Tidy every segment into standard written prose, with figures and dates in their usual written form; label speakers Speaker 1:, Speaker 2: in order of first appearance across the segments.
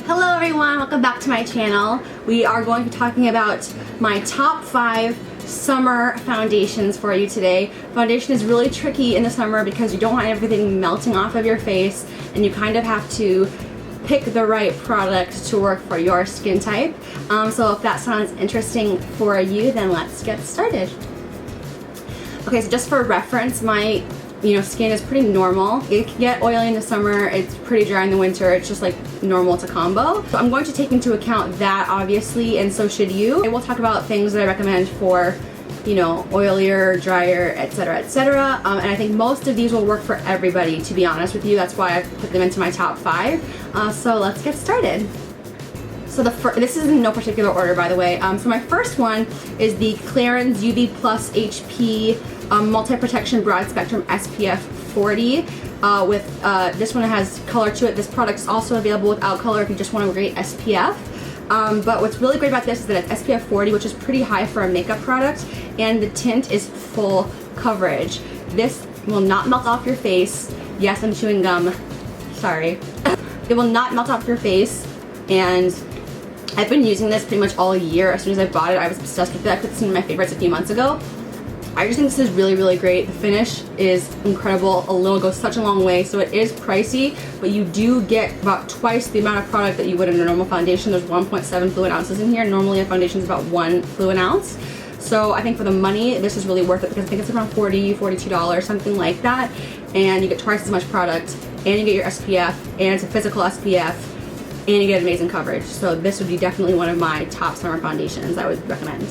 Speaker 1: Hello everyone, welcome back to my channel. We are going to be talking about my top 5 summer foundations for you today. Foundation is really tricky in the summer because you don't want everything melting off of your face and you kind of have to pick the right product to work for your skin type. So if that sounds interesting for you, then let's get started. Okay, so just for reference, my skin is pretty normal. It can get oily in the summer, it's pretty dry in the winter, it's just like normal to combo. So I'm going to take into account that obviously, and so should you. I will talk about things that I recommend for, oilier, drier, etc, etc. And I think most of these will work for everybody, to be honest with you. That's why I've put them into my top 5. So let's get started. So this is in no particular order, by the way. So my first one is the Clarins UV Plus HP Multi-Protection Broad Spectrum SPF 40. This one has color to it. This product is also available without color if you just want a great SPF. But what's really great about this is that it's SPF 40, which is pretty high for a makeup product, and the tint is full coverage. This will not melt off your face. Yes, I'm chewing gum. Sorry. It will not melt off your face, and I've been using this pretty much all year. As soon as I bought it, I was obsessed with it. I put this in my favorites a few months ago. I just think this is really, really great. The finish is incredible. A little goes such a long way. So it is pricey, but you do get about twice the amount of product that you would in a normal foundation. There's 1.7 fluid ounces in here. Normally a foundation is about 1 fluid ounce. So I think for the money, this is really worth it because I think it's around $40, $42, something like that. And you get twice as much product, and you get your SPF, and it's a physical SPF, and you get amazing coverage. So this would be definitely one of my top summer foundations I would recommend.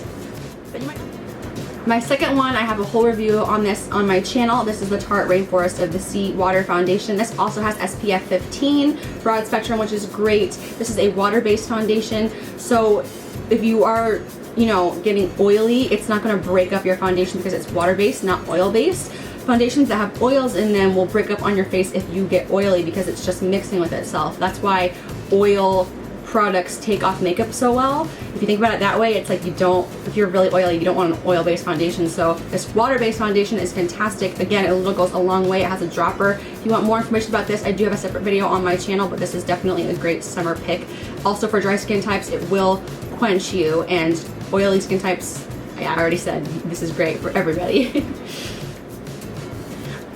Speaker 1: My second one, I have a whole review on this on my channel. This is the Tarte Rainforest of the Sea Water Foundation. This also has SPF 15 broad spectrum, which is great. This is a water-based foundation, so if you are getting oily, it's not going to break up your foundation because it's water-based, not oil-based. Foundations that have oils in them will break up on your face if you get oily because it's just mixing with itself. That's why oil products take off makeup so well. If you think about it that way, it's like if you're really oily, you don't want an oil-based foundation. So this water-based foundation is fantastic. Again, it goes a long way. It has a dropper. If you want more information about this, I do have a separate video on my channel, but this is definitely a great summer pick. Also for dry skin types, it will quench you, and oily skin types, I already said, this is great for everybody.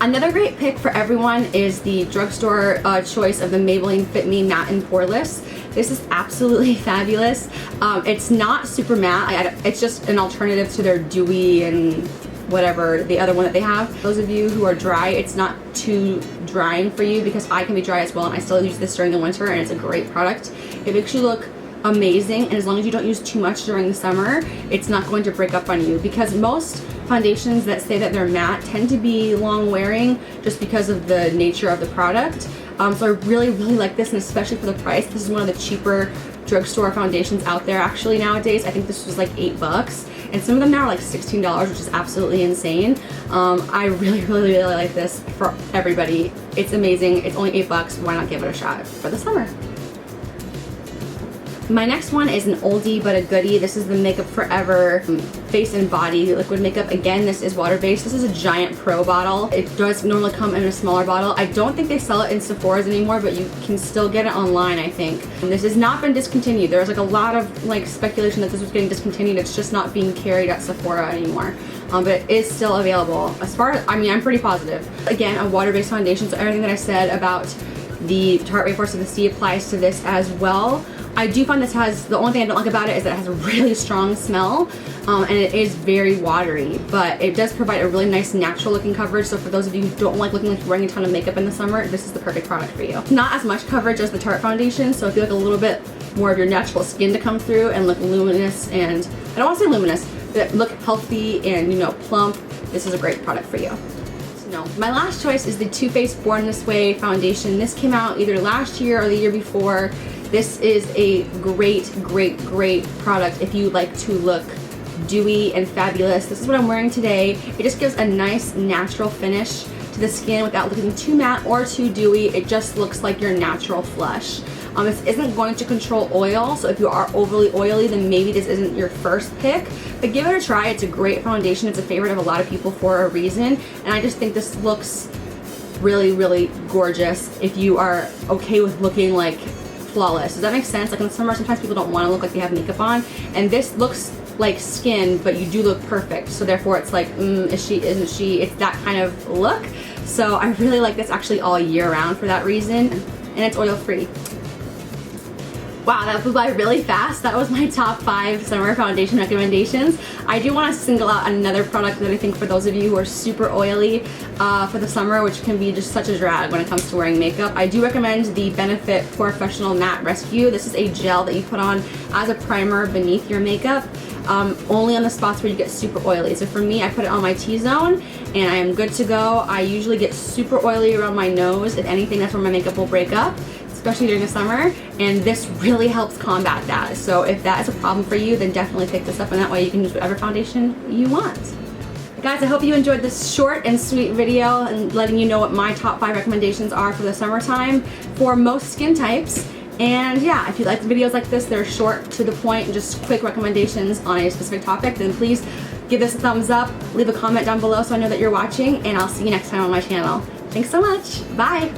Speaker 1: Another great pick for everyone is the drugstore choice of the Maybelline Fit Me Matte and Poreless. This is absolutely fabulous. It's not super matte. It's just an alternative to their dewy and whatever, the other one that they have. Those of you who are dry, it's not too drying for you because I can be dry as well, and I still use this during the winter, and it's a great product. It makes you look amazing, and as long as you don't use too much during the summer, it's not going to break up on you, because most foundations that say that they're matte tend to be long wearing just because of the nature of the product. So I really, really like this, and especially for the price. This is one of the cheaper drugstore foundations out there actually nowadays. I think this was like $8, and some of them now are like $16, which is absolutely insane. I really, really, really like this for everybody. It's amazing. It's only $8. Why not give it a shot for the summer? My next one is an oldie but a goodie. This is the Makeup Forever Face and Body Liquid Makeup. Again, this is water-based. This is a giant pro bottle. It does normally come in a smaller bottle. I don't think they sell it in Sephora's anymore, but you can still get it online, I think. And this has not been discontinued. There was like a lot of speculation that this was getting discontinued. It's just not being carried at Sephora anymore. But it is still available. As far as, I'm pretty positive. Again, a water-based foundation, so everything that I said about the Tarte Rainforest of the Sea applies to this as well. I do find this has, the only thing I don't like about it is that it has a really strong smell, and it is very watery, but it does provide a really nice natural looking coverage. So for those of you who don't like looking like you're wearing a ton of makeup in the summer, this is the perfect product for you. Not as much coverage as the Tarte foundation, so if you like a little bit more of your natural skin to come through and look luminous, and I don't want to say luminous, but look healthy and plump, this is a great product for you. No. My last choice is the Too Faced Born This Way foundation. This came out either last year or the year before. This is a great, great, great product if you like to look dewy and fabulous. This is what I'm wearing today. It just gives a nice natural finish to the skin without looking too matte or too dewy. It just looks like your natural flush. This isn't going to control oil, so if you are overly oily, then maybe this isn't your first pick, but give it a try. It's a great foundation. It's a favorite of a lot of people for a reason, and I just think this looks really, really gorgeous if you are okay with looking like flawless. Does that make sense? Like in the summer, sometimes people don't want to look like they have makeup on, and this looks like skin, but you do look perfect. So therefore it's like, is she, isn't she? It's that kind of look. So I really like this actually all year round for that reason, and it's oil free. Wow, that flew by really fast. That was my top 5 summer foundation recommendations. I do want to single out another product that I think for those of you who are super oily for the summer, which can be just such a drag when it comes to wearing makeup. I do recommend the Benefit Professional Matte Rescue. This is a gel that you put on as a primer beneath your makeup, only on the spots where you get super oily. So for me, I put it on my T-zone and I am good to go. I usually get super oily around my nose. If anything, that's where my makeup will break up, especially during the summer, and this really helps combat that. So if that is a problem for you, then definitely pick this up, and that way you can use whatever foundation you want. Guys, I hope you enjoyed this short and sweet video and letting you know what my top 5 recommendations are for the summertime for most skin types. And yeah, if you like videos like this, they're short, to the point, and just quick recommendations on a specific topic, then please give this a thumbs up, leave a comment down below so I know that you're watching, and I'll see you next time on my channel. Thanks so much. Bye.